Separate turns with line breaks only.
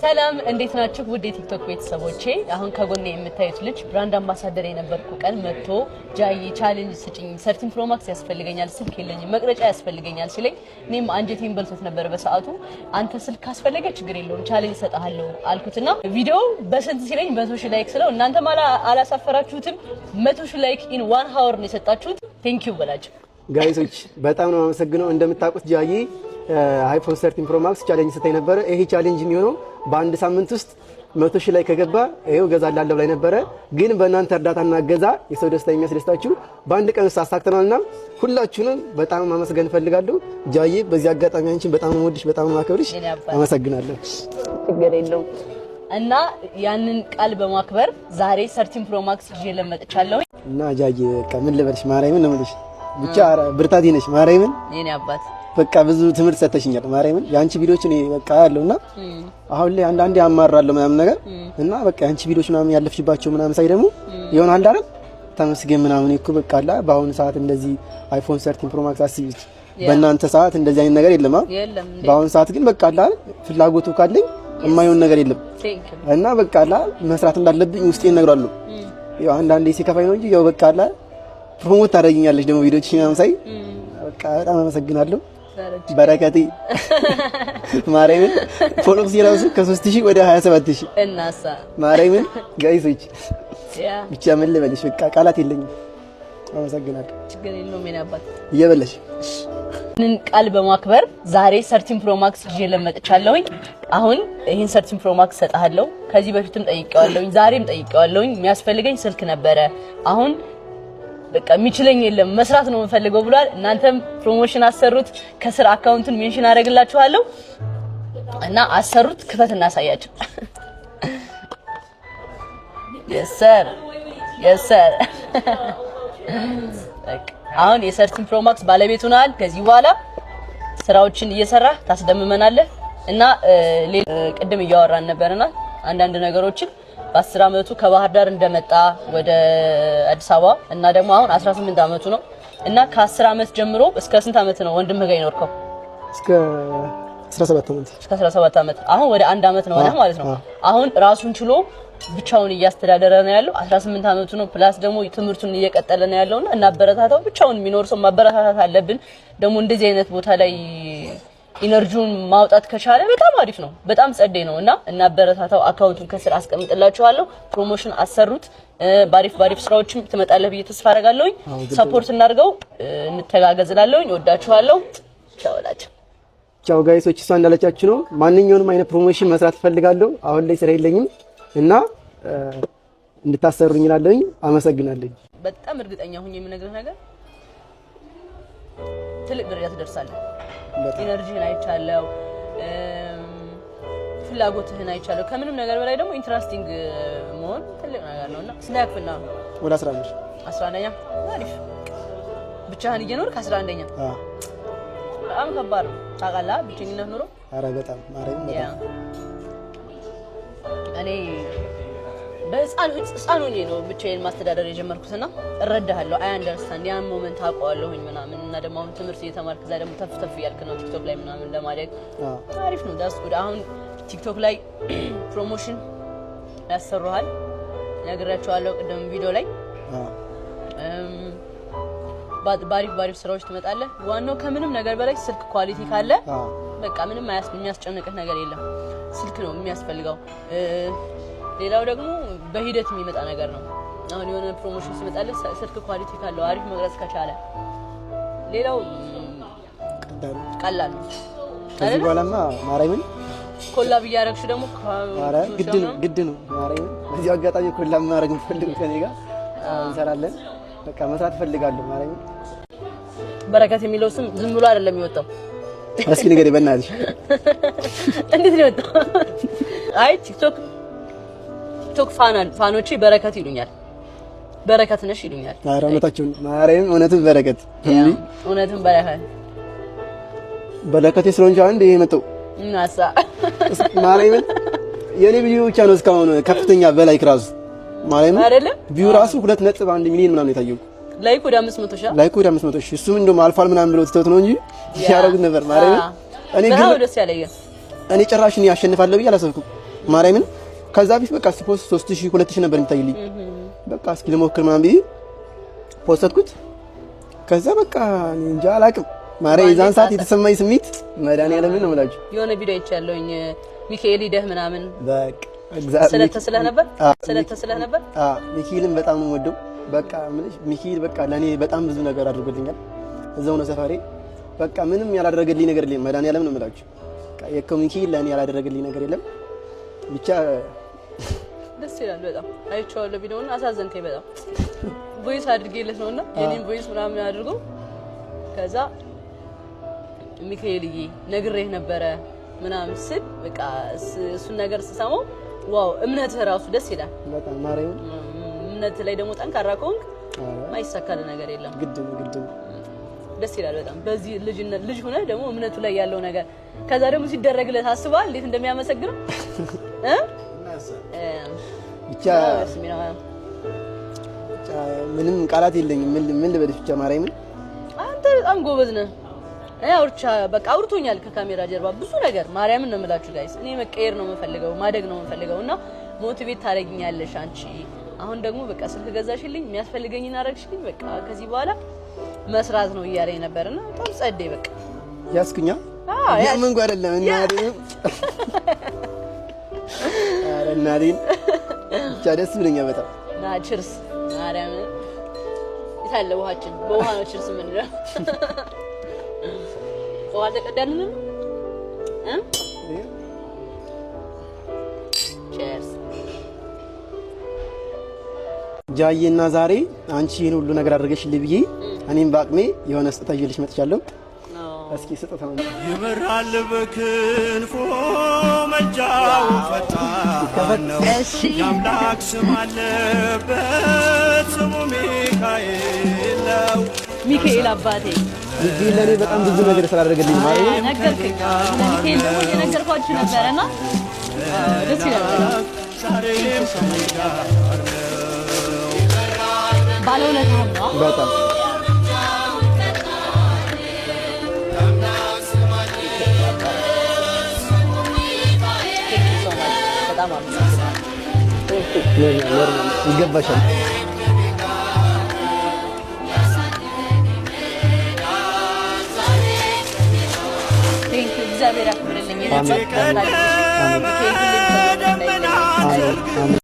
ሰላም እንዴት ናችሁ? ውድ የቲክቶክ ቤተሰቦቼ አሁን ከጎኔ የምታዩት ልጅ ብራንድ አምባሳደር የነበርኩ ቀን መጥቶ ጃይ ቻሌንጅ ስጪኝ 13 ፕሮ ማክስ ያስፈልገኛል ስልክ የለኝም መቅረጫ ያስፈልገኛል ሲለኝ እኔም አንጀቴን በልቶት ነበር በሰዓቱ። አንተ ስልክ ካስፈለገ ችግር የለውም ቻሌንጅ ሰጣለሁ አልኩትና ቪዲዮ በስንት ሲለኝ 100,000 ላይክ ስለው እናንተ አላሳፈራችሁትም 100,000 ላይክ ኢን 1 hour ነው የሰጣችሁት። ቴንክ ዩ በላችሁ
ጋይሶች በጣም ነው አመሰግነው። እንደምታውቁት ጃይ አይፎን 13 ፕሮ ማክስ ቻሌንጅ ሰጠኝ ነበር። ይሄ ቻሌንጅ የሚሆነው በአንድ ሳምንት ውስጥ 100,000 ላይ ከገባ ይሄው ገዛላለሁ ላይ ነበር። ግን በእናንተ እርዳታና እገዛ የሰው ደስታ የሚያስደስታችሁ በአንድ ቀን ውስጥ አሳክተናልና ሁላችሁንም በጣም ማመስገን ፈልጋለሁ። ጃይ በዚህ አጋጣሚ አንቺን በጣም ነው ወድሽ፣ በጣም ነው ማከብርሽ። አመሰግናለሁ።
ችግር የለውም። እና ያንን ቃል በማክበር ዛሬ 13 ፕሮ ማክስ ይዤ ለመጥቻለሁ።
እና ጃይ ምን ልበልሽ ማርያምን ነው የምልሽ ብቻ ብርታቴ ነሽ ማርያምን
የኔ አባት
በቃ ብዙ ትምህርት ሰጥተሽኛል ማርያምን። ያንቺ ቪዲዮዎች እኔ በቃ ያለውና አሁን ላይ አንዳንዴ አማራለሁ ምናምን ነገር እና በቃ ያንቺ ቪዲዮዎች ምናምን ያለፍሽባቸው ምናምን ሳይ ደግሞ የሆነ አንድ አይደል ተመስገን ምናምን እኮ በቃ አላ በአሁኑ ሰዓት እንደዚህ አይፎን 13 ፕሮ ማክስ አስቢት በእናንተ ሰዓት እንደዚህ አይነት ነገር የለም። በአሁኑ ሰዓት ግን በቃ አላ ፍላጎቱ ካለኝ የማይሆን ነገር የለም እና በቃ አላ መስራት እንዳለብኝ ውስጤን እነግራለሁ። ያው አንዳንዴ ሲከፋኝ ነው እንጂ ያው በቃ አላ ፕሮሞት ታደርጊኛለሽ ደግሞ ቪዲዮዎች ምናምን ሳይ በቃ በጣም አመሰግናለሁ። በረከቴ ማርያምን ፎሎውስ ይራሱ ከ3000 ወደ 27000
እናሳ
ማርያምን ጋይሶች ብቻ ምን ልበልሽ በቃ ቃላት የለኝም። አመሰግናለሁ።
ችግር የለውም የኔ አባት
እየበለሽ
ንን ቃል በማክበር ዛሬ 13 ፕሮ ማክስ ይዤ ለመጥቻለሁኝ። አሁን ይሄን 13 ፕሮ ማክስ ሰጣለሁ። ከዚህ በፊትም ጠይቄዋለሁኝ፣ ዛሬም ጠይቄዋለሁኝ። የሚያስፈልገኝ ስልክ ነበረ። አሁን በቃ የሚችለኝ የለም መስራት ነው የምፈልገው ብሏል። እናንተም ፕሮሞሽን አሰሩት፣ ከስር አካውንቱን ሜንሽን አደርግላችኋለሁ እና አሰሩት። ክፈት እናሳያችሁ። yes sir አሁን የ13 ፕሮ ማክስ ባለቤት ሆናል። ከዚህ በኋላ ስራዎችን እየሰራ ታስደምመናለህ እና ቅድም እያወራን ነበርና አንዳንድ ነገሮችን በ10 አመቱ ከባህር ዳር እንደመጣ ወደ አዲስ አበባ እና ደግሞ አሁን 18 አመቱ ነው እና ከ10 አመት ጀምሮ እስከ ስንት አመት ነው ወንድምህ ጋር ይኖርከው?
እስከ 17 አመት።
እስከ 17 አመት። አሁን ወደ 1 አመት ነው ማለት ነው። አሁን ራሱን ችሎ ብቻውን እያስተዳደረ ነው ያለው። 18 አመቱ ነው። ፕላስ ደግሞ ትምህርቱን እየቀጠለ ነው ያለውና እና አበረታታው። ብቻውን የሚኖር ሰው ማበረታታት አለብን። ደግሞ እንደዚህ አይነት ቦታ ላይ ኢነርጂውን ማውጣት ከቻለ በጣም አሪፍ ነው። በጣም ጸዴ ነውና እና አበረታታው። አካውንቱን ከስር አስቀምጥላችኋለሁ። ፕሮሞሽን አሰሩት። ባሪፍ ስራዎችም ትመጣለህ ብዬ ተስፋ አደርጋለሁ። ሰፖርት እናድርገው፣ እንተጋገዝላለሁ። እወዳችኋለሁ። ቻውላችሁ።
ቻው ጋይሶች። እሷ እንዳለቻችሁ ነው። ማንኛውንም አይነት ፕሮሞሽን መስራት ፈልጋለሁ። አሁን ላይ ስራ የለኝም እና እንድታሰሩኝ እላለሁኝ። አመሰግናለሁ።
በጣም እርግጠኛ ሆኜ የምነግርህ ነገር ትልቅ ደረጃ ትደርሳለህ። ኢነርጂህን አይቻለው፣ ፍላጎትህን አይቻለው። ከምንም ነገር በላይ ደግሞ ኢንትረስቲንግ መሆን ትልቅ ነገር ነውና ስናክፍና
ወደ 11ኛ
አሪፍ ብቻህን እየኖርክ 11ኛ በጣም ከባድ ነው ታውቃለህ። ብቸኝነት ኑሮ
ኧረ በጣም ማረኝ በጣም
እኔ በህፃን ሆኜ ነው ብቻዬን ማስተዳደር የጀመርኩትና እረዳሃለሁ። አይ አንደርስታንድ ያን ሞመንት አውቀዋለሁኝ ምናምን እና ደግሞ አሁን ትምህርት እየተማርክ እዛ ደግሞ ተፍ እያልክ ነው ቲክቶክ ላይ ምናምን ለማድረግ አሪፍ ነው። ዳስ ጉድ። አሁን ቲክቶክ ላይ ፕሮሞሽን ያሰሩሃል ነግራቸዋለሁ ቅድም ቪዲዮ ላይ ባሪፍ ስራዎች ትመጣለህ። ዋናው ከምንም ነገር በላይ ስልክ ኳሊቲ ካለ በቃ ምንም የሚያስጨንቅህ ነገር የለም። ስልክ ነው የሚያስፈልገው። ሌላው ደግሞ በሂደት የሚመጣ ነገር ነው። አሁን የሆነ ፕሮሞሽን ሲመጣልህ ስልክ ኳሊቲ ካለው አሪፍ መቅረጽ ከቻለ ሌላው ቀላል ነው።
ከዚህ በኋላማ ማርያምን
ኮላብ እያደረግሽ ደግሞ
ግድ ነው ማርያምን። በዚህ አጋጣሚ ኮላብ ማድረግ ፈልግ ከኔ ጋር እንሰራለን። በቃ መስራት ፈልጋለሁ ማርያምን።
በረከት የሚለው ስም ዝም ብሎ አይደለም የሚወጣው።
እስኪ ንገሪኝ በእናትሽ
እንዴት ነው የወጣው? አይ ቲክቶክ ፋኖቼ በረከት ይሉኛል። በረከት ነሽ ይሉኛል።
ኧረ እውነታቸውን ማርያም እውነትም በረከት
እውነትም
በረከቴ ስለሆንሽ አንድ ይሄ መጣው
እናሳ
ማርያም የኔ ቪዲዮ ብቻ ነው እስካሁን ከፍተኛ በላይክ ራሱ ማርያም
አይደለ
ቪው ራሱ 2.1 ሚሊዮን ምናምን የታየው
ላይክ ወደ 500,000
ላይክ ወደ 500,000 እሱም እንደውም አልፏል ምናምን ብለው ትተውት ነው እንጂ ያረጉት ነበር ማርያም። እኔ ግን
ደስ ያለኝ
እኔ ጭራሽ እኔ አሸንፋለሁ ብዬ አላሰብኩም። ማርያምን ከዛ ቢት በቃ ስፖስት 3000 2000 ነበር የሚታይልኝ። በቃ እስኪ ልሞክር ምናምን ብዬ ፖስትኩት። ከዛ በቃ እንጃ አላውቅም ማርያም የዛን ሰዓት የተሰማኝ ስሜት መድኃኒዓለምን ነው የምላችሁ።
የሆነ ቪዲዮ አይቻለሁኝ ሚካኤል ሂደህ ምናምን
በቃ እግዚአብሔር
ስለተስለህ ነበር።
ሚካኤልን በጣም ነው የምወደው። በቃ ሚካኤል በቃ ለኔ በጣም ብዙ ነገር አድርጎልኛል። እዛው ነው ሰፈሬ። በቃ ምንም ያላደረገልኝ ነገር የለም። መድኃኒዓለም ነው የምላችሁ። በቃ ሚካኤል ለኔ ያላደረገልኝ ነገር የለም። ብቻ
ደስ ይላል በጣም አይቼዋለሁ ቪዲዮውን። አሳዘንከኝ በጣም ቮይስ አድርጌለት ነውና የኔን ቮይስ ምናምን አድርጎ ከዛ ሚካኤልዬ ነግሬህ ነበረ ምናምን ስል በቃ እሱን ነገር ስሰማው ዋው እምነትህ ራሱ ደስ ይላል
በጣም ማርያም።
እምነትህ ላይ ደግሞ ጠንካራ ከሆንክ ማይሳካል ነገር የለም።
ግድ ነው
ደስ ይላል በጣም በዚህ ልጅ ሆነ ደግሞ እምነቱ ላይ ያለው ነገር ከዛ ደግሞ ሲደረግለት አስበዋል እንዴት እንደሚያመሰግነው
ብቻ ምንም ቃላት የለኝም። ምን ልበልሽ ብቻ ማርያምን
አንተ በጣም ጎበዝ ነህ። በቃ አውርቶኛል ከካሜራ ጀርባ ብዙ ነገር ማርያምን ነው የምላችሁ ጋይስ። እኔ መቀየር ነው የምፈልገው ማደግ ነው የምፈልገው እና ሞቲቬት ታደርጊኛለሽ አንቺ። አሁን ደግሞ በቃ ስልክ ገዛሽልኝ የሚያስፈልገኝን አደረግሽልኝ በቃ ከዚህ በኋላ መስራት ነው እያለኝ ነበርና በጣም ጸደይ በቃ
ያስኩኛ ያመንኩ አይደለም እናዴም አረ እናዴን ብቻ ደስ ብለኛል በጣም
ና ቺርስ ማርያምን ይታለ ውሃችን በውሃ ነው ቺርስ ምን ነው ውሃ ተቀዳልን ቺርስ ጃዬና ዛሬ አንቺ ይሄን ሁሉ ነገር አድርገሽልኝ ብዬ እኔም በአቅሜ የሆነ ስጦታ ይዤልሽ መጥቻለሁ። እስኪ ስጦታው ይበራል በክንፎ መጃው ፈጣን ነው ያምላክ ስም አለበት ስሙ ሚካኤል ነው። ሚካኤል አባቴ ሚካኤል ለኔ በጣም ብዙ ነገር ስላደረገልኝ ማለት ነው። ነገርኩኝ ሚካኤል ደግሞ የነገርኳችሁ ነበርና ደስ ይላል። ባለውለታ ነው በጣም ይገባሻል። እግዚአብሔር ያክብርልኝ።